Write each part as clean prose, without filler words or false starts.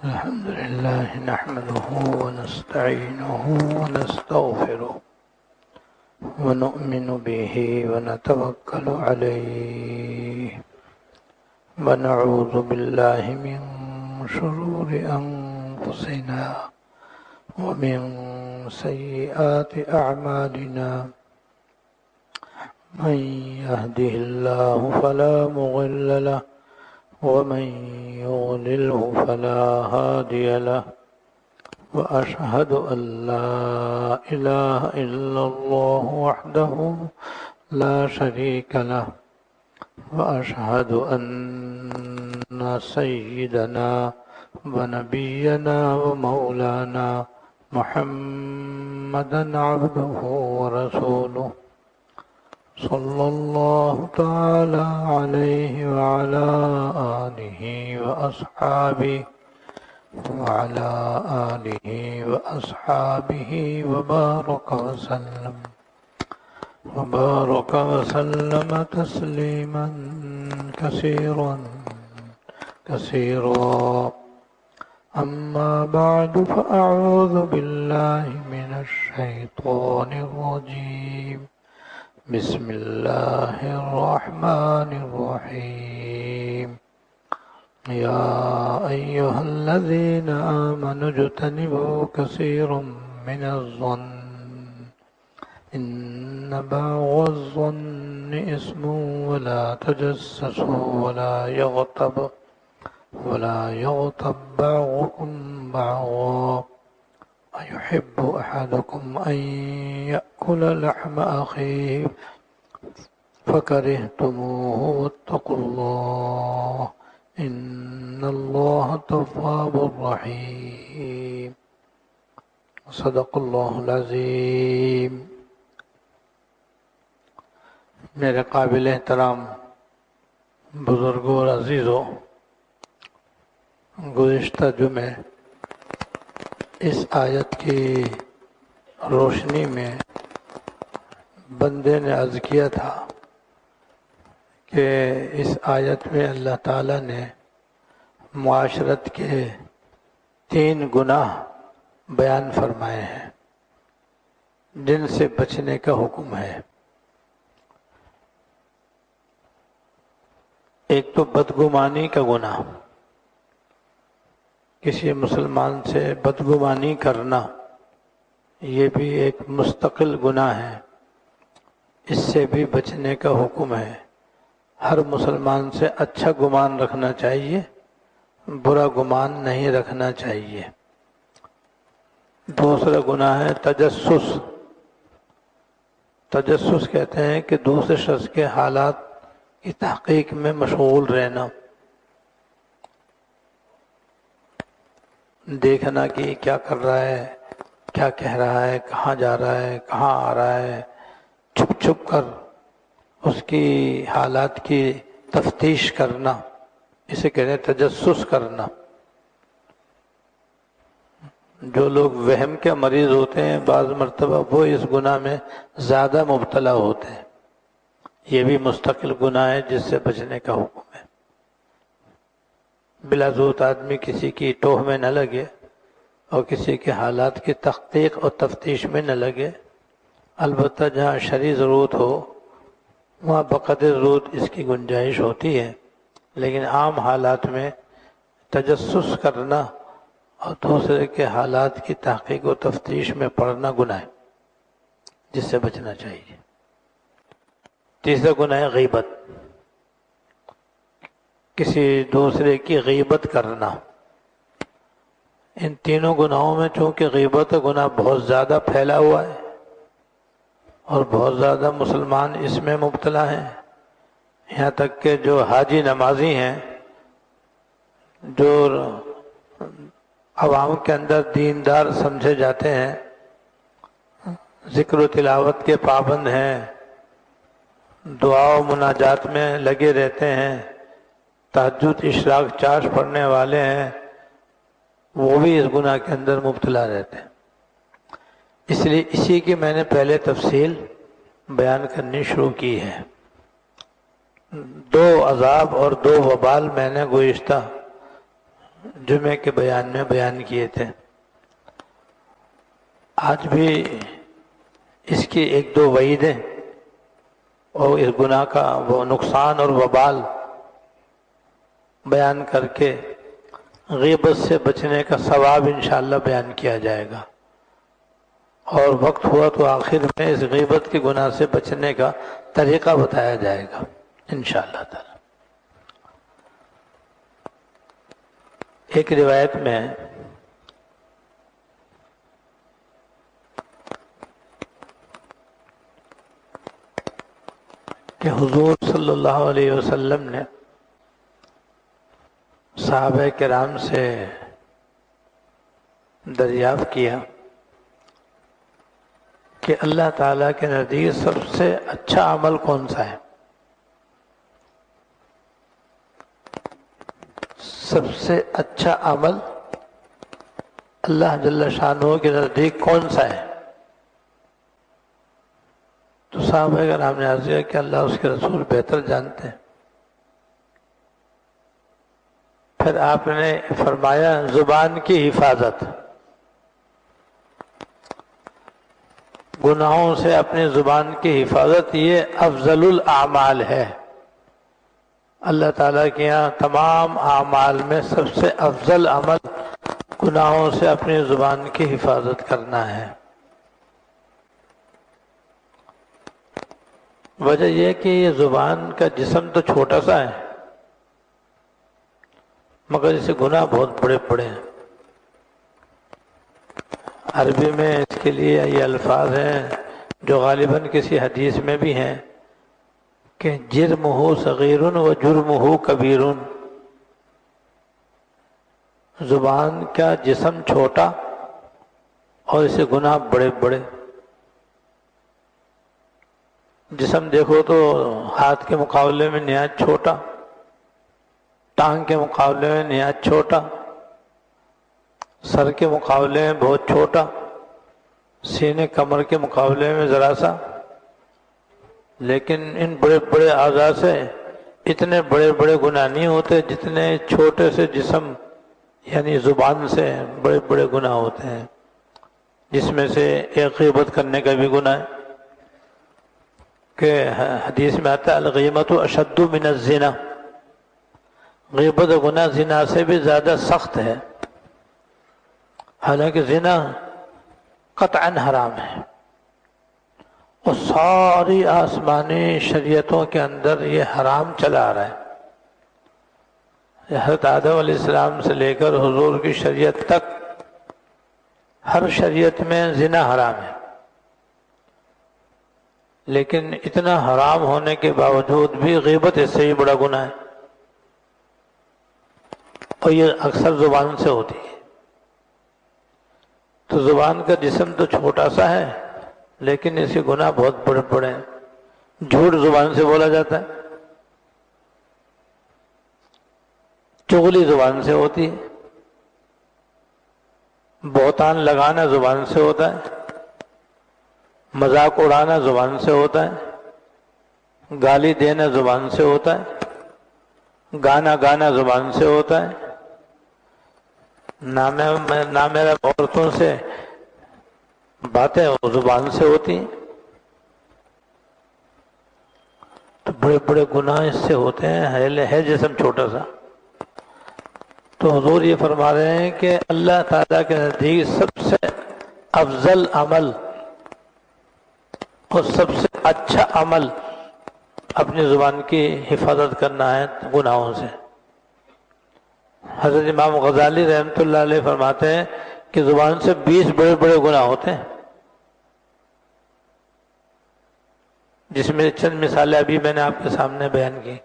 الحمد لله نحمده ونستعينه ونستغفره ونؤمن به ونتوكل عليه ونعوذ بالله من شرور أنفسنا ومن سيئات أعمالنا من يهده الله فلا مضل له ومن يضلله فلا هادي له وأشهد أن لا إله إلا الله وحده لا شريك له وأشهد أن سيدنا ونبينا ومولانا محمدا عبده ورسوله صلى الله تعالى عليه وعلى آله وأصحابه وبارك وسلم تسليما كثيرا أما بعد فأعوذ بالله من الشيطان الرجيم بسم الله الرحمن الرحيم يا أيها الذين آمنوا اجتنبوا كثيرا من الظن إن بعض الظن إثم ولا تجسسوا ولا يغتب بعضكم بعضا أيحب أحدكم أن يأكل لحم أخيه فكرهتموه واتقوا الله إن الله تواب رحيم صدق الله العظيم۔ میرے قابل احترام بزرگوں اور عزیزوں، گزشتہ جمعے اس آیت کی روشنی میں بندے نے عرض کیا تھا کہ اس آیت میں اللہ تعالیٰ نے معاشرت کے 3 گناہ بیان فرمائے ہیں جن سے بچنے کا حکم ہے۔ ایک تو بدگمانی کا گناہ، کسی مسلمان سے بدگمانی کرنا، یہ بھی ایک مستقل گناہ ہے، اس سے بھی بچنے کا حکم ہے۔ ہر مسلمان سے اچھا گمان رکھنا چاہیے، برا گمان نہیں رکھنا چاہیے۔ دوسرا گناہ ہے تجسس۔ تجسس کہتے ہیں کہ دوسرے شخص کے حالات کی تحقیق میں مشغول رہنا، دیکھنا کہ کیا کر رہا ہے، کیا کہہ رہا ہے، کہاں جا رہا ہے، کہاں آ رہا ہے، چھپ چھپ کر اس کی حالات کی تفتیش کرنا، اسے کہتے ہیں تجسس کرنا۔ جو لوگ وہم کے مریض ہوتے ہیں بعض مرتبہ وہ اس گناہ میں زیادہ مبتلا ہوتے ہیں۔ یہ بھی مستقل گناہ ہے جس سے بچنے کا حکم ہے۔ بلا ضرورت آدمی کسی کی ٹوہ میں نہ لگے اور کسی کے حالات کی تحقیق اور تفتیش میں نہ لگے۔ البتہ جہاں شرعی ضرورت ہو وہاں بقدر ضرورت اس کی گنجائش ہوتی ہے، لیکن عام حالات میں تجسس کرنا اور دوسرے کے حالات کی تحقیق و تفتیش میں پڑنا گناہ ہے جس سے بچنا چاہیے۔ تیسرا گناہ ہے غیبت، کسی دوسرے کی غیبت کرنا۔ ان تینوں گناہوں میں چونکہ غیبت کا گناہ بہت زیادہ پھیلا ہوا ہے اور بہت زیادہ مسلمان اس میں مبتلا ہیں، یہاں تک کہ جو حاجی نمازی ہیں، جو عوام کے اندر دیندار سمجھے جاتے ہیں، ذکر و تلاوت کے پابند ہیں، دعا و مناجات میں لگے رہتے ہیں، تہجد اشراق چاش پڑھنے والے ہیں، وہ بھی اس گناہ کے اندر مبتلا رہتے ہیں۔ اس لیے اسی کی میں نے پہلے تفصیل بیان کرنی شروع کی ہے۔ 2 عذاب اور 2 وبال میں نے گزشتہ جمعے کے بیان میں بیان کیے تھے۔ آج بھی اس کی ایک دو وعیدیں اور اس گناہ کا وہ نقصان اور وبال بیان کر کے غیبت سے بچنے کا ثواب انشاءاللہ بیان کیا جائے گا، اور وقت ہوا تو آخر میں اس غیبت کے گناہ سے بچنے کا طریقہ بتایا جائے گا انشاءاللہ تعالی۔ ایک روایت میں کہ حضور صلی اللہ علیہ وسلم نے صحابہ کرام سے دریافت کیا کہ اللہ تعالیٰ کے نزدیک سب سے اچھا عمل کون سا ہے؟ سب سے اچھا عمل اللہ جل شانہ کے نزدیک کون سا ہے؟ تو صحابہ کرام نے عرض کیا کہ اللہ اس کے رسول بہتر جانتے ہیں۔ پھر آپ نے فرمایا زبان کی حفاظت، گناہوں سے اپنی زبان کی حفاظت یہ افضل الاعمال ہے۔ اللہ تعالیٰ کے یہاں تمام اعمال میں سب سے افضل عمل گناہوں سے اپنی زبان کی حفاظت کرنا ہے۔ وجہ یہ کہ یہ زبان کا جسم تو چھوٹا سا ہے، مگر اسے گناہ بہت بڑے بڑے ہیں۔ عربی میں اس کے لیے یہ الفاظ ہیں جو غالباً کسی حدیث میں بھی ہیں کہ جرمہ صغیر و جرمہ کبیر، زبان کا جسم چھوٹا اور اسے گناہ بڑے بڑے۔ جسم دیکھو تو ہاتھ کے مقابلے میں نہایت چھوٹا، ٹانگ کے مقابلے میں نہایت چھوٹا، سر کے مقابلے میں بہت چھوٹا، سینے کمر کے مقابلے میں ذرا سا، لیکن ان بڑے بڑے اعضاء سے اتنے بڑے بڑے گناہ نہیں ہوتے جتنے چھوٹے سے جسم یعنی زبان سے بڑے بڑے گناہ ہوتے ہیں، جس میں سے ایک غیبت کرنے کا بھی گناہ ہے کہ حدیث میں آتا ہے الغیبۃ اشد من الزنا، غیبت گناہ زنا سے بھی زیادہ سخت ہے، حالانکہ زنا قطعاً حرام ہے، اور ساری آسمانی شریعتوں کے اندر یہ حرام چلا آ رہا ہے۔ حضرت آدم علیہ السلام سے لے کر حضور کی شریعت تک ہر شریعت میں زنا حرام ہے، لیکن اتنا حرام ہونے کے باوجود بھی غیبت اس سے ہی بڑا گناہ ہے، اور یہ اکثر زبان سے ہوتی ہے۔ تو زبان کا جسم تو چھوٹا سا ہے لیکن اس کے گناہ بہت بڑے بڑے ہیں۔ جھوٹ زبان سے بولا جاتا ہے، چغلی زبان سے ہوتی ہے، بہتان لگانا زبان سے ہوتا ہے، مذاق اڑانا زبان سے ہوتا ہے، گالی دینا زبان سے ہوتا ہے، گانا گانا زبان سے ہوتا ہے، نامیرا عورتوں سے باتیں وہ زبان سے ہوتی ہیں۔ تو بڑے بڑے گناہ اس سے ہوتے ہیں، ہے جسم چھوٹا سا۔ تو حضور یہ فرما رہے ہیں کہ اللہ تعالیٰ کے نزدیک سب سے افضل عمل اور سب سے اچھا عمل اپنی زبان کی حفاظت کرنا ہے گناہوں سے۔ حضرت امام غزالی رحمۃ اللہ علیہ فرماتے ہیں کہ زبان سے 20 بڑے بڑے گناہ ہوتے ہیں، جس میں چند مثالیں ابھی میں نے آپ کے سامنے بیان کی۔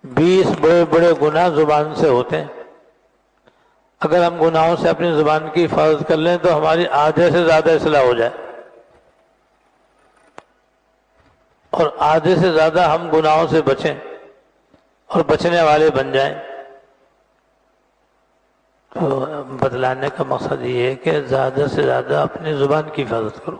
20 بڑے بڑے گناہ زبان سے ہوتے ہیں۔ اگر ہم گناہوں سے اپنی زبان کی حفاظت کر لیں تو ہماری آدھے سے زیادہ اصلاح ہو جائے، اور آدھے سے زیادہ ہم گناہوں سے بچیں اور بچنے والے بن جائیں۔ تو بتلانے کا مقصد یہ ہے کہ زیادہ سے زیادہ اپنی زبان کی حفاظت کرو۔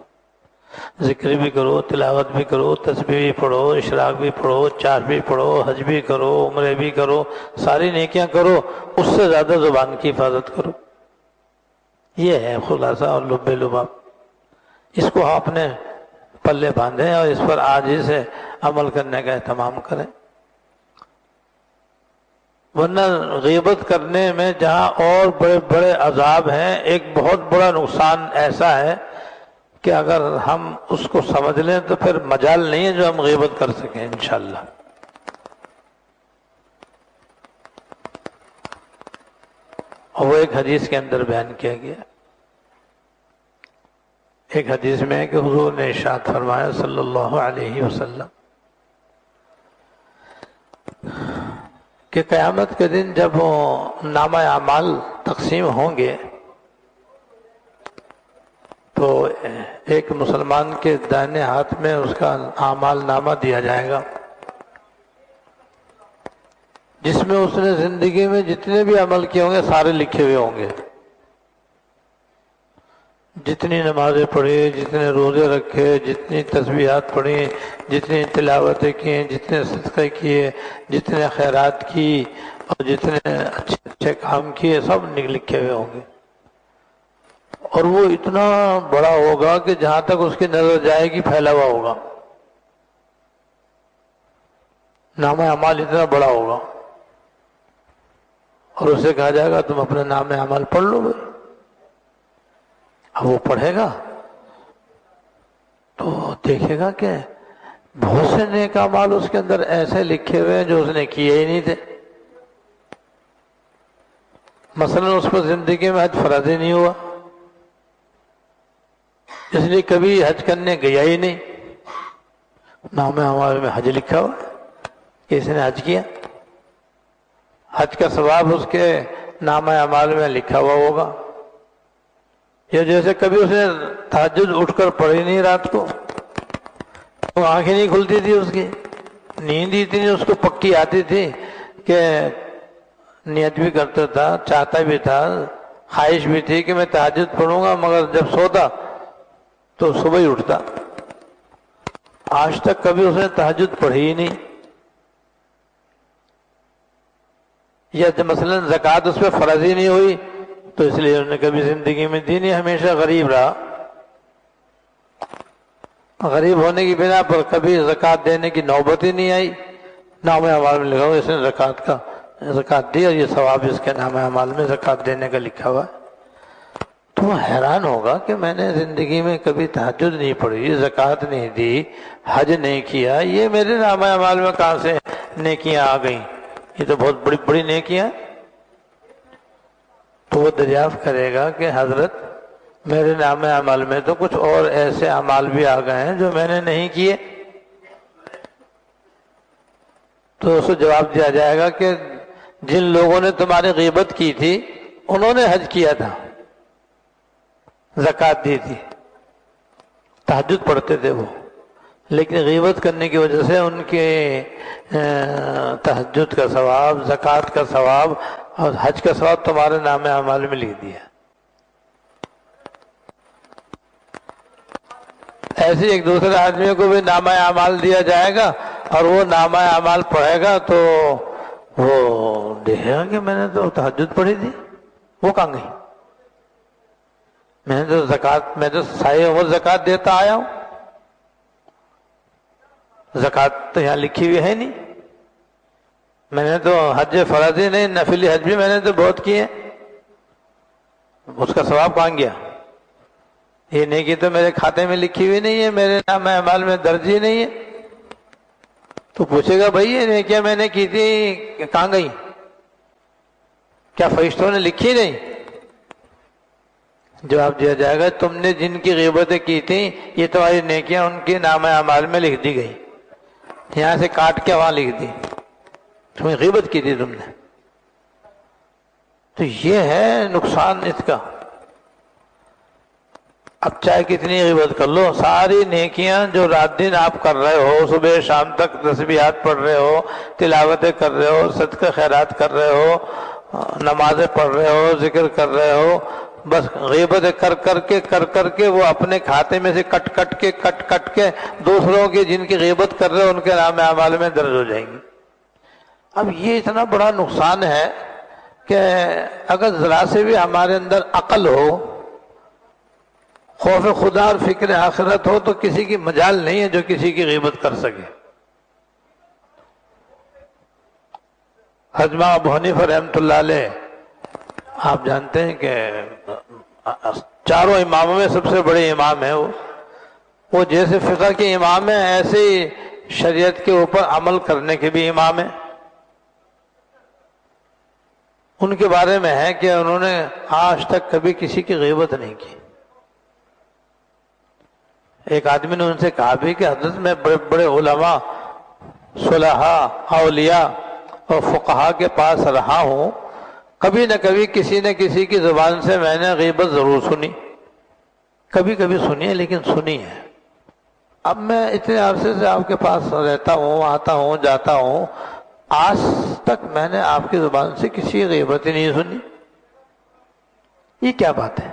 ذکر بھی کرو، تلاوت بھی کرو، تسبیح بھی پڑھو، اشراق بھی پڑھو، چار بھی پڑھو، حج بھی کرو، عمرے بھی کرو، ساری نیکیاں کرو، اس سے زیادہ زبان کی حفاظت کرو۔ یہ ہے خلاصہ اور لب لباب۔ اس کو آپ نے پلے باندھیں اور اس پر عاجزی سے عمل کرنے کا اہتمام کریں۔ ورنہ غیبت کرنے میں جہاں اور بڑے بڑے عذاب ہیں، ایک بہت بڑا نقصان ایسا ہے کہ اگر ہم اس کو سمجھ لیں تو پھر مجال نہیں ہے جو ہم غیبت کر سکیں انشاءاللہ۔ اور وہ ایک حدیث کے اندر بیان کیا گیا۔ ایک حدیث میں ہے کہ حضور نے ارشاد فرمایا صلی اللہ علیہ وسلم کہ قیامت کے دن جب وہ نامہ اعمال تقسیم ہوں گے تو ایک مسلمان کے دائیں ہاتھ میں اس کا اعمال نامہ دیا جائے گا، جس میں اس نے زندگی میں جتنے بھی عمل کیے ہوں گے سارے لکھے ہوئے ہوں گے۔ جتنی نمازیں پڑھی، جتنے روزے رکھے، جتنی تسبیحات پڑھی، جتنی تلاوتیں کی، جتنے صدقے کیے، جتنے خیرات کی اور جتنے اچھے اچھے کام کیے، سب لکھے ہوئے ہوں گے۔ اور وہ اتنا بڑا ہوگا کہ جہاں تک اس کی نظر جائے گی پھیلا ہوا ہوگا، نامہ اعمال اتنا بڑا ہوگا۔ اور اسے کہا جائے گا تم اپنا نامہ اعمال پڑھ لو بھائی۔ اب وہ پڑھے گا تو دیکھے گا کہ بہت سے نیک اعمال اس کے اندر ایسے لکھے ہوئے ہیں جو اس نے کیے ہی نہیں تھے۔ مثلا اس پر زندگی میں حج فرض ہی نہیں ہوا، اس لیے کبھی حج کرنے گیا ہی نہیں، نامہ اعمال میں حج لکھا ہوا کہ اس نے حج کیا، حج کا ثواب اس کے نامہ اعمال میں لکھا ہوا ہوگا۔ یا جیسے کبھی اس نے تہجد اٹھ کر پڑھی نہیں رات کو، تو آنکھیں نہیں کھلتی تھی، اس کی نیند اتنی اس کو پکی آتی تھی کہ نیت بھی کرتا تھا، چاہتا بھی تھا، خواہش بھی تھی کہ میں تہجد پڑھوں گا، مگر جب سوتا تو صبح ہی اٹھتا۔ آج تک کبھی اس نے تہجد پڑھی ہی نہیں۔ یا مثلا زکوٰۃ اس پہ فرض ہی نہیں ہوئی تو اس لیے انہوں نے کبھی زندگی میں دی نہیں، ہمیشہ غریب رہا۔ غریب ہونے کی بنا پر کبھی زکوٰۃ دینے کی نوبت ہی نہیں آئی، نامہ اعمال میں لکھا ہوا اس نے زکوٰۃ دی اور یہ ثواب اس کے نامہ اعمال میں زکوٰۃ دینے کا لکھا ہوا ہے۔ تو وہ حیران ہوگا کہ میں نے زندگی میں کبھی تہجد نہیں پڑھی، زکوٰۃ نہیں دی، حج نہیں کیا، یہ میرے نامہ اعمال میں کہاں سے نیکیاں آ گئیں؟ یہ تو بہت بڑی بڑی نیکیاں۔ تو وہ دریافت کرے گا کہ حضرت میرے نامہ اعمال میں تو کچھ اور ایسے اعمال بھی آ گئے ہیں جو میں نے نہیں کیے۔ تو اس کو جواب دیا جائے گا کہ جن لوگوں نے تمہاری غیبت کی تھی انہوں نے حج کیا تھا، زکوٰۃ دی تھی، تہجد پڑھتے تھے وہ، لیکن غیبت کرنے کی وجہ سے ان کے تہجد کا ثواب، زکوٰۃ کا ثواب اور حج کا ثواب تمہارے نامہ اعمال میں لکھ دیا۔ ایسے ایک دوسرے آدمی کو بھی نامہ اعمال دیا جائے گا اور وہ نامہ اعمال پڑھے گا تو وہ دیکھے گا کہ میں نے تو تہجد پڑھی تھی، وہ کہاں گئی؟ میں تو ساری عمر زکوٰۃ دیتا آیا ہوں، زکوٰۃ تو یہاں لکھی ہوئی ہے نہیں، میں نے تو حج فرض ہی نہیں، نفلی حج بھی میں نے تو بہت کیے، اس کا ثواب کہاں گیا؟ یہ نیکی تو میرے کھاتے میں لکھی ہوئی نہیں ہے، میرے نامہ اعمال میں درج ہی نہیں ہے۔ تو پوچھے گا بھائی یہ نیکیاں میں نے کی تھی کہاں گئی؟ کیا فرشتوں نے لکھی نہیں؟ جواب دیا جائے گا تم نے جن کی غیبتیں کی تھیں یہ تمہاری نیکیاں ان کے نامہ اعمال میں لکھ دی گئی، یہاں سے کاٹ کے وہاں لکھ دی، تمہیں غیبت کی تھی تم نے۔ تو یہ ہے نقصان اس کا۔ اب چاہے کتنی غیبت کر لو، ساری نیکیاں جو رات دن آپ کر رہے ہو، صبح شام تک تسبیحات پڑھ رہے ہو، تلاوتیں کر رہے ہو، صدقہ خیرات کر رہے ہو، نمازیں پڑھ رہے ہو، ذکر کر رہے ہو، بس غیبت کر کے وہ اپنے کھاتے میں سے کٹ کٹ کے دوسروں کی جن کی غیبت کر رہے ہیں ان کے نام اعمال میں درج ہو جائیں گی۔ اب یہ اتنا بڑا نقصان ہے کہ اگر ذرا سے بھی ہمارے اندر عقل ہو، خوف خدا اور فکر آخرت ہو، تو کسی کی مجال نہیں ہے جو کسی کی غیبت کر سکے۔ حضرت ابو حنیفہ رحمۃ اللہ علیہ، آپ جانتے ہیں کہ چاروں اماموں میں سب سے بڑے امام ہیں وہ جیسے فقہ کے امام ہیں ایسے ہی شریعت کے اوپر عمل کرنے کے بھی امام ہیں۔ ان کے بارے میں ہے کہ انہوں نے آج تک کبھی کسی کی غیبت نہیں کی۔ ایک آدمی نے ان سے کہا بھی کہ حضرت میں بڑے بڑے علماء، صلحاء، اولیاء اور فقہاء کے پاس رہا ہوں، کبھی نہ کبھی کسی نہ کسی کی زبان سے میں نے غیبت ضرور سنی، کبھی کبھی سنی ہے لیکن سنی ہے۔ اب میں اتنے عرصے سے آپ کے پاس رہتا ہوں، آتا ہوں، جاتا ہوں، آج تک میں نے آپ کی زبان سے کسی غیبت ہی نہیں سنی، یہ کیا بات ہے؟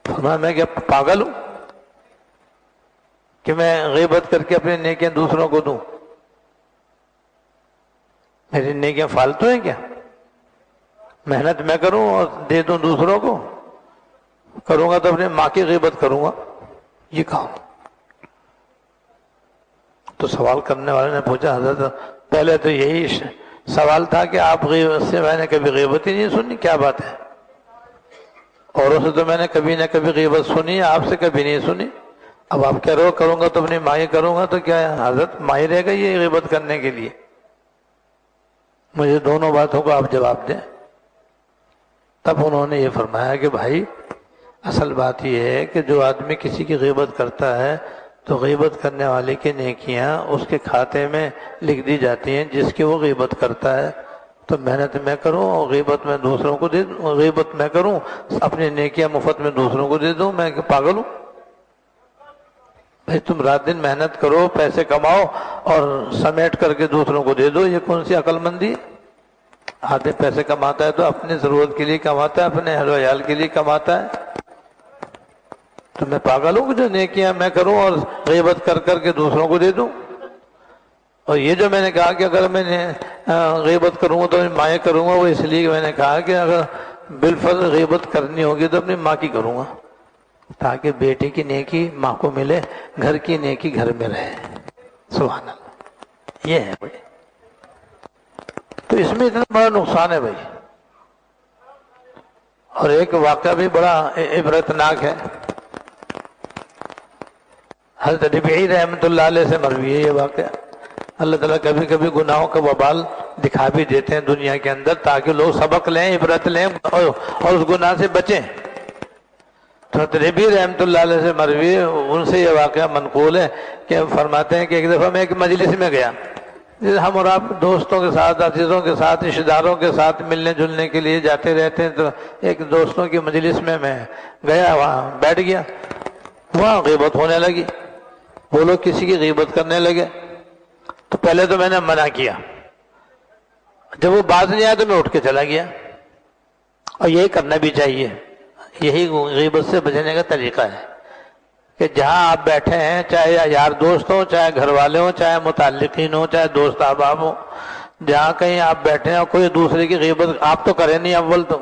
فرمایا میں کیا پاگل ہوں کہ میں غیبت کر کے اپنی نیکیاں دوسروں کو دوں؟ میری نیکیاں فالتو ہیں کیا؟ محنت میں کروں اور دے دوں دوسروں کو؟ کروں گا تو اپنی ماں کی غیبت کروں گا، یہ کہا۔ تو سوال کرنے والے نے پوچھا حضرت پہلے تو یہی سوال تھا کہ آپ غیبت سے میں نے کبھی غیبت ہی نہیں سنی، کیا بات ہے؟ اوروں سے تو میں نے کبھی نہ کبھی غیبت سنی ہے، آپ سے کبھی نہیں سنی۔ اب آپ کہہ رہے ہو کروں گا تو اپنی ماں ہی کروں گا، تو کیا ہے حضرت ماں ہی رہے گا یہ غیبت کرنے کے لیے؟ مجھے دونوں باتوں کو آپ جواب دیں۔ تب انہوں نے یہ فرمایا کہ بھائی اصل بات یہ ہے کہ جو آدمی کسی کی غیبت کرتا ہے تو غیبت کرنے والے کی نیکیاں اس کے کھاتے میں لکھ دی جاتی ہیں، جس کی وہ غیبت کرتا ہے۔ تو محنت میں کروں اور غیبت میں دوسروں کو دے دوں، غیبت میں کروں اپنی نیکیاں مفت میں دوسروں کو دے دوں، میں پاگل ہوں؟ بھائی تم رات دن محنت کرو، پیسے کماؤ اور سمیٹ کر کے دوسروں کو دے دو، یہ کون سی عقل مندی ہے؟ آدھے پیسے کماتا ہے تو اپنی ضرورت کے لیے کماتا ہے، اپنے اہل و عیال کے لیے کماتا ہے۔ تو میں پاگل ہوں کہ جو نیکیاں میں کروں اور غیبت کر کے دوسروں کو دے دوں؟ اور یہ جو میں نے کہا کہ اگر میں نے غیبت کروں گا تو میں ماں کروں گا، وہ اس لیے کہ میں نے کہا کہ اگر بالفرض غیبت کرنی ہوگی تو اپنی ماں کی کروں گا، تاکہ بیٹے کی نیکی ماں کو ملے، گھر کی نیکی گھر میں رہے۔ سبحان اللہ، یہ ہے بھائی۔ تو اس میں اتنا بڑا نقصان ہے بھائی۔ اور ایک واقعہ بھی بڑا عبرتناک ہے، حضرت ربیعی رحمۃ اللہ علیہ سے مروی ہے یہ واقعہ۔ اللہ تعالیٰ کبھی کبھی گناہوں کا وبال دکھا بھی دیتے ہیں دنیا کے اندر تاکہ لوگ سبق لیں، عبرت لیں اور اس گناہ سے بچیں۔ تو حضرت ربیعی رحمۃ اللہ علیہ سے مروی ہے، ان سے یہ واقعہ منقول ہے کہ فرماتے ہیں کہ ایک دفعہ میں ایک مجلس میں گیا، ہم اور آپ دوستوں کے ساتھ، عزیزوں کے ساتھ، رشتہ داروں کے ساتھ ملنے جلنے کے لیے جاتے رہتے ہیں۔ تو ایک دوستوں کی مجلس میں گیا، وہاں بیٹھ گیا، وہاں غیبت ہونے لگی، وہ لوگ کسی کی غیبت کرنے لگے۔ تو پہلے تو میں نے منع کیا، جب وہ باز نہیں آیا تو میں اٹھ کے چلا گیا، اور یہی کرنا بھی چاہیے، یہی غیبت سے بچنے کا طریقہ ہے کہ جہاں آپ بیٹھے ہیں، چاہے یار دوست ہوں، چاہے گھر والے ہوں، چاہے متعلقین ہوں، چاہے دوست احباب ہوں، جہاں کہیں آپ بیٹھے ہیں اور کوئی دوسرے کی غیبت آپ تو کریں نہیں، اول تو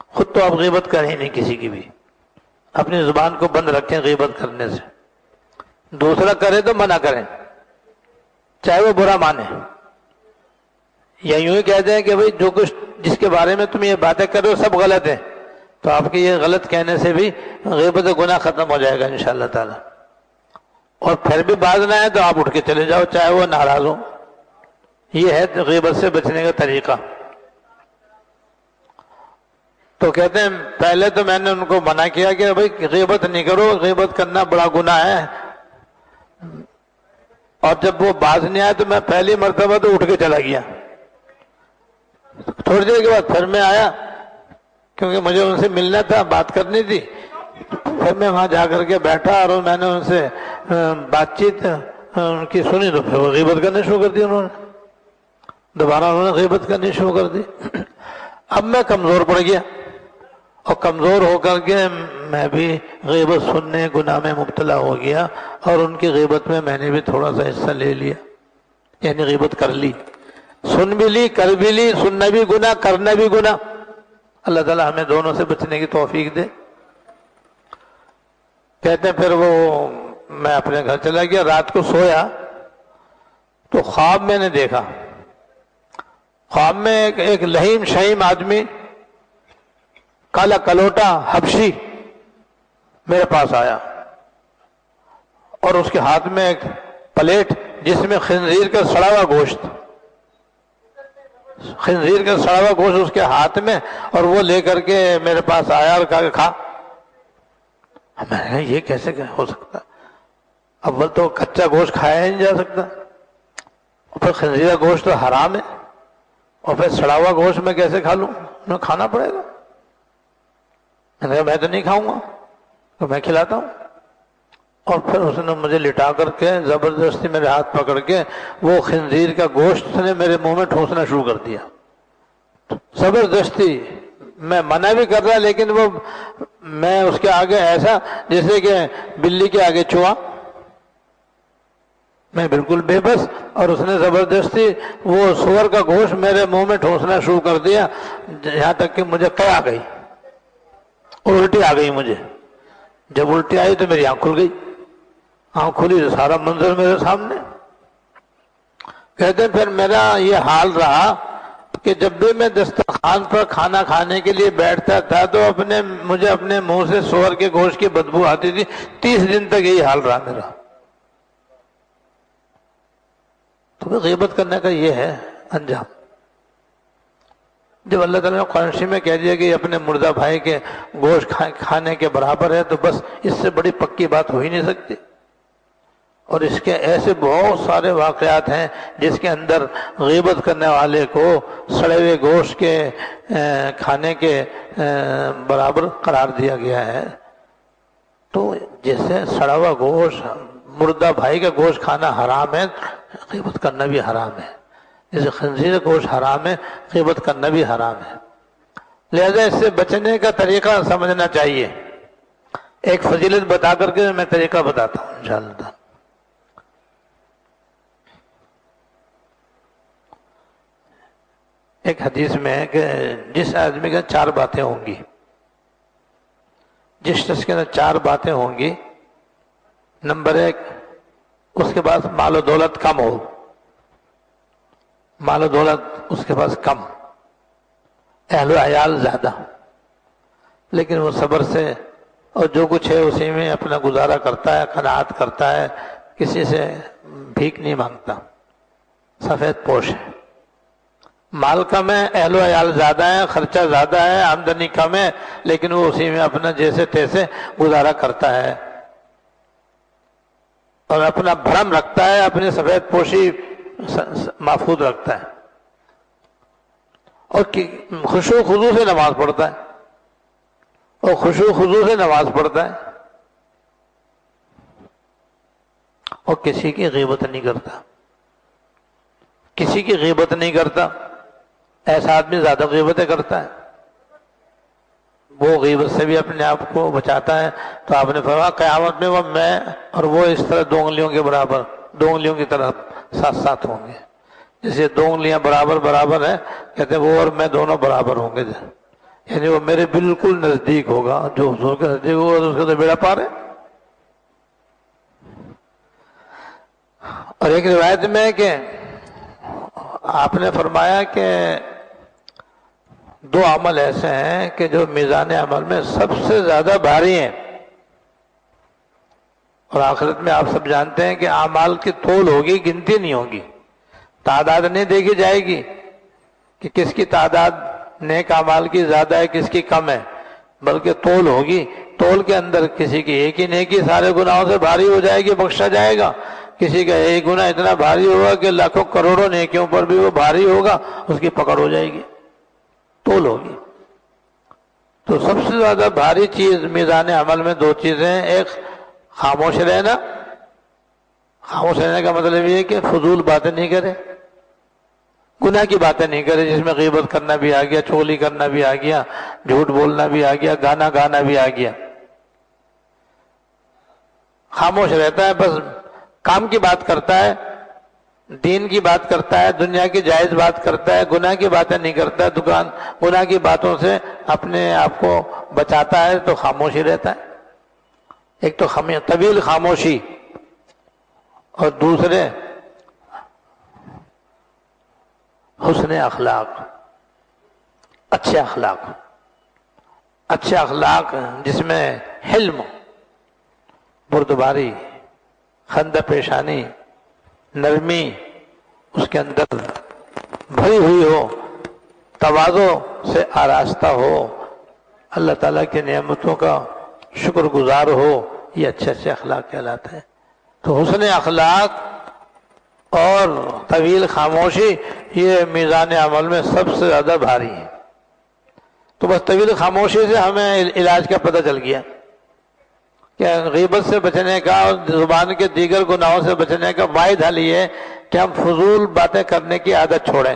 خود تو آپ غیبت کریں نہیں کسی کی بھی، اپنی زبان کو بند رکھیں غیبت کرنے سے۔ دوسرا کرے تو منع کریں، چاہے وہ برا مانے، یا یوں ہی کہتے ہیں کہ بھئی جو کچھ جس کے بارے میں تم یہ باتیں کر رہے ہو سب غلط ہیں، تو آپ کے یہ غلط کہنے سے بھی غیبت و گناہ ختم ہو جائے گا انشاءاللہ تعالی۔ اور پھر بھی باز نہ آئے تو آپ اٹھ کے چلے جاؤ چاہے وہ ناراض ہو، یہ ہے غیبت سے بچنے کا طریقہ۔ تو کہتے ہیں پہلے تو میں نے ان کو منع کیا کہ بھئی غیبت نہیں کرو، غیبت کرنا بڑا گناہ ہے، اور جب وہ باز نہیں آیا تو میں پہلی مرتبہ تو اٹھ کے چلا گیا۔ تھوڑی دیر کے بعد پھر میں آیا کیونکہ مجھے ان سے ملنا تھا، بات کرنی تھی، پھر میں وہاں جا کر کے بیٹھا اور میں نے ان سے بات چیت ان کی سنی، تو پھر وہ غیبت کرنے شروع کر دی، انہوں نے دوبارہ غیبت کرنی شروع کر دی۔ اب میں کمزور پڑ گیا، اور کمزور ہو کر کے میں بھی غیبت سننے گناہ میں مبتلا ہو گیا، اور ان کی غیبت میں میں نے بھی تھوڑا سا حصہ لے لیا، یعنی غیبت کر لی، سن بھی لی، کر بھی لی، سننا بھی گناہ، کرنا بھی گناہ۔ اللہ تعالیٰ ہمیں دونوں سے بچنے کی توفیق دے۔ کہتے ہیں پھر وہ میں اپنے گھر چلا گیا، رات کو سویا تو خواب میں نے دیکھا، خواب میں ایک لہیم شہیم آدمی، کالا کلوٹا حبشی میرے پاس آیا، اور اس کے ہاتھ میں ایک پلیٹ جس میں خنزیر کا سڑا ہوا گوشت، خنزیر کا سڑا ہوا گوشت اس کے ہاتھ میں، اور وہ لے کر کے میرے پاس آیا اور کہا کہ کھا۔ میں نے یہ کیسے ہو سکتا؟ اول تو کچا گوشت کھایا ہی نہیں جا سکتا، اور پھر خنزیر کا گوشت تو حرام ہے، اور پھر سڑا ہوا گوشت میں کیسے کھا لوں؟ میں کھانا پڑے گا۔ میں نے کہا میں تو نہیں کھاؤں گا، تو میں کھلاتا ہوں۔ اور پھر اس نے مجھے لٹا کر کے زبردستی میرے ہاتھ پکڑ کے وہ خنزیر کا گوشت نے میرے منہ میں ٹھوسنا شروع کر دیا، زبردستی۔ میں منع بھی کر رہا، لیکن وہ میں اس کے آگے ایسا جیسے کہ بلی کے آگے چوہا، میں بالکل بے بس، اور اس نے زبردستی وہ سور کا گوشت میرے منہ میں ٹھوسنا شروع کر دیا، یہاں تک کہ مجھے قے آ گئی اور الٹی آ گئی مجھے۔ جب الٹی آئی تو میری آنکھ کھل گئی، آنکھ کھلی تو سارا منظر میرے سامنے۔ کہتے ہیں پھر میرا یہ حال رہا کہ جب بھی میں دسترخوان پر کھانا کھانے کے لیے بیٹھتا تھا تو مجھے اپنے منہ سے سور کے گوشت کی بدبو آتی تھی۔ 30 دن تک یہی حال رہا میرا۔ تو غیبت کرنے کا یہ ہے انجام۔ جب اللہ تعالیٰ نے قرآن شریف میں کہہ دیا کہ یہ اپنے مردہ بھائی کے گوشت کھانے کے برابر ہے، تو بس اس سے بڑی پکی بات ہو ہی نہیں سکتی۔ اور اس کے ایسے بہت سارے واقعات ہیں جس کے اندر غیبت کرنے والے کو سڑے ہوئے گوشت کے کھانے کے برابر قرار دیا گیا ہے۔ تو جیسے سڑا ہوا گوشت، مردہ بھائی کا گوشت کھانا حرام ہے، غیبت کرنا بھی حرام ہے۔ جیسے خنزیر کا گوشت حرام ہے، غیبت کرنا بھی حرام ہے۔ لہذا اس سے بچنے کا طریقہ سمجھنا چاہیے۔ ایک فضیلت بتا کر کے میں طریقہ بتاتا ہوں انشاءاللہ۔ ایک حدیث میں ہے کہ جس آدمی کا 4 باتیں ہوں گی، جس شخص کے اندر 4 باتیں ہوں گی، نمبر 1، اس کے پاس مال و دولت کم ہو، مال و دولت اس کے پاس کم، اہل و عیال زیادہ، لیکن وہ صبر سے اور جو کچھ ہے اسی میں اپنا گزارا کرتا ہے، قناعت کرتا ہے، کسی سے بھیک نہیں مانگتا، سفید پوش ہے۔ مال کم ہے، اہل و عیال زیادہ ہے، خرچہ زیادہ ہے، آمدنی کم ہے، لیکن وہ اسی میں اپنا جیسے تیسے گزارا کرتا ہے، اور اپنا بھرم رکھتا ہے، اپنی سفید پوشی محفوظ رکھتا ہے، اور خشوع و خضوع سے نماز پڑھتا ہے، اور خشوع و خضوع سے نماز پڑھتا ہے، اور کسی کی غیبت نہیں کرتا، کسی کی غیبت نہیں کرتا۔ ایسا آدمی زیادہ غیبتیں کرتا ہے، وہ غیبت سے بھی اپنے آپ کو بچاتا ہے۔ تو آپ نے فرمایا قیامت میں وہ میں اور وہ اس طرح 2 انگلیوں کے برابر، 2 انگلیوں کی طرح ساتھ ساتھ ہوں گے، جیسے 2 انگلیاں برابر برابر ہیں، کہتے ہیں وہ اور میں دونوں برابر ہوں گے، یعنی وہ میرے بالکل نزدیک ہوگا، جو حضور کے نزدیک ہوگا اس کا تو بیڑا پار ہے۔ اور ایک روایت میں ہے کہ آپ نے فرمایا کہ 2 عمل ایسے ہیں کہ جو میزان عمل میں سب سے زیادہ بھاری ہیں، اور آخرت میں آپ سب جانتے ہیں کہ اعمال کی تول ہوگی، گنتی نہیں ہوگی، تعداد نہیں دیکھی جائے گی کہ کس کی تعداد نیک اعمال کی زیادہ ہے، کس کی کم ہے، بلکہ تول ہوگی۔ تول کے اندر کسی کی ایک ہی نیکی سارے گناہوں سے بھاری ہو جائے گی، بخشا جائے گا، کسی کا ایک گناہ اتنا بھاری ہوگا کہ لاکھوں کروڑوں نیکیوں پر بھی وہ بھاری ہوگا، اس کی پکڑ ہو جائے گی، تول ہوگی۔ تو سب سے زیادہ بھاری چیز میزان عمل میں 2 چیزیں ہیں، ایک خاموش رہنا، خاموش رہنے کا مطلب یہ ہے کہ فضول باتیں نہیں کرے، گناہ کی باتیں نہیں کرے جس میں غیبت کرنا بھی آ گیا، چغلی کرنا بھی آ گیا، جھوٹ بولنا بھی آ گیا، گانا گانا بھی آ گیا۔ خاموش رہتا ہے، بس کام کی بات کرتا ہے، دین کی بات کرتا ہے، دنیا کی جائز بات کرتا ہے، گناہ کی باتیں نہیں کرتا ہے، گناہ کی باتوں سے اپنے آپ کو بچاتا ہے تو خاموش ہی رہتا ہے۔ ایک تو طویل خاموشی، اور دوسرے حسن اخلاق، اچھے اخلاق، اچھے اخلاق جس میں حلم، بردباری، خندہ پیشانی، نرمی اس کے اندر بھری ہوئی ہو، تواضع سے آراستہ ہو، اللہ تعالیٰ کی نعمتوں کا شکر گزار ہو، یہ اچھے اچھے اخلاق کہلاتے ہیں۔ تو حسن اخلاق اور طویل خاموشی یہ میزان عمل میں سب سے زیادہ بھاری ہے۔ تو بس طویل خاموشی سے ہمیں علاج کا پتہ چل گیا کہ غیبت سے بچنے کا اور زبان کے دیگر گناہوں سے بچنے کا واحد حل یہ ہے کہ ہم فضول باتیں کرنے کی عادت چھوڑیں۔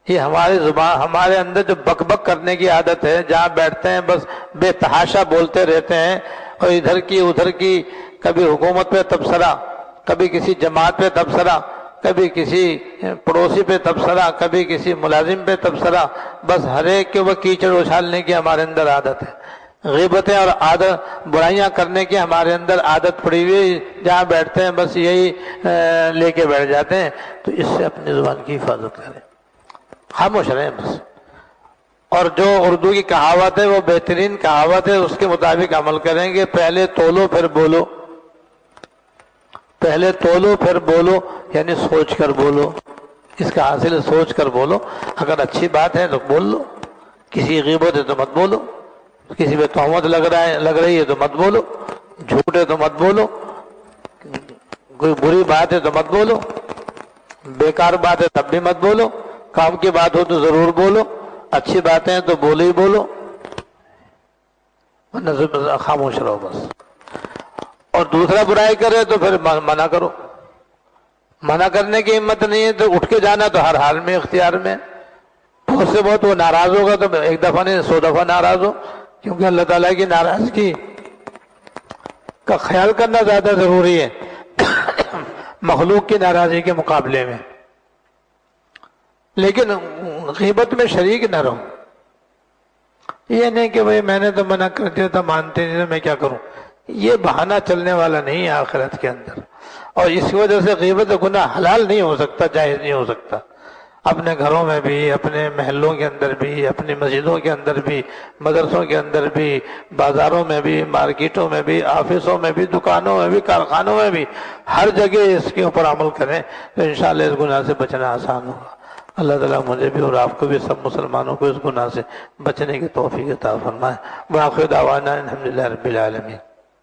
یہ ہماری زبان، ہمارے اندر جو بک بک کرنے کی عادت ہے، جہاں بیٹھتے ہیں بس بے تحاشا بولتے رہتے ہیں، اور ادھر کی ادھر کی، کبھی حکومت پہ تبصرہ، کبھی کسی جماعت پہ تبصرہ، کبھی کسی پڑوسی پہ تبصرہ، کبھی کسی ملازم پہ تبصرہ، بس ہر ایک کے وہ کیچڑ اچھالنے کی ہمارے اندر عادت ہے۔ غیبتیں اور عادت برائیاں کرنے کی ہمارے اندر عادت پڑی ہوئی، جہاں بیٹھتے ہیں بس یہی لے کے بیٹھ جاتے ہیں۔ تو اس سے اپنی زبان کی حفاظت کریں، خاموش رہیں بس۔ اور جو اردو کی کہاوت ہے وہ بہترین کہاوت ہے، اس کے مطابق عمل کریں گے۔ پہلے تولو پھر بولو، پہلے تولو پھر بولو، یعنی سوچ کر بولو۔ اس کا حاصل ہے سوچ کر بولو۔ اگر اچھی بات ہے تو بول لو، کسی غیبت ہے تو مت بولو، کسی پہ تہمت لگ رہی ہے تو مت بولو، جھوٹ ہے تو مت بولو، کوئی بری بات ہے تو مت بولو، بیکار بات ہے تب بھی مت بولو، کام کی بات ہو تو ضرور بولو، اچھی باتیں ہیں تو بولو ہی بولو، ورنہ خاموش رہو بس۔ اور دوسرا برائی کرے تو پھر منع کرو۔ منع کرنے کی ہمت نہیں ہے تو اٹھ کے جانا تو ہر حال میں اختیار میں۔ بہت سے بہت وہ ناراض ہوگا تو ایک دفعہ نہیں 100 دفعہ ناراض ہو، کیونکہ اللہ تعالیٰ کی ناراضگی کا خیال کرنا زیادہ ضروری ہے مخلوق کی ناراضگی کے مقابلے میں۔ لیکن غیبت میں شریک نہ رہو۔ یہ نہیں کہ بھئی میں نے تو منع کر دیا تھا، مانتے نہیں تو میں کیا کروں، یہ بہانہ چلنے والا نہیں ہے آخرت کے اندر۔ اور اس وجہ سے غیبت گناہ حلال نہیں ہو سکتا، جائز نہیں ہو سکتا۔ اپنے گھروں میں بھی، اپنے محلوں کے اندر بھی، اپنی مسجدوں کے اندر بھی، مدرسوں کے اندر بھی، بازاروں میں بھی، مارکیٹوں میں بھی، آفسوں میں بھی، دکانوں میں بھی، کارخانوں میں بھی، ہر جگہ اس کے اوپر عمل کریں تو انشاءاللہ اس گناہ سے بچنا آسان ہوگا۔ اللہ تعالیٰ مجھے بھی اور آپ کو بھی، سب مسلمانوں کو اس گناہ سے بچنے کی توفیق عطا فرمائے۔ وآخر دعوانا الحمدللہ رب العالمین۔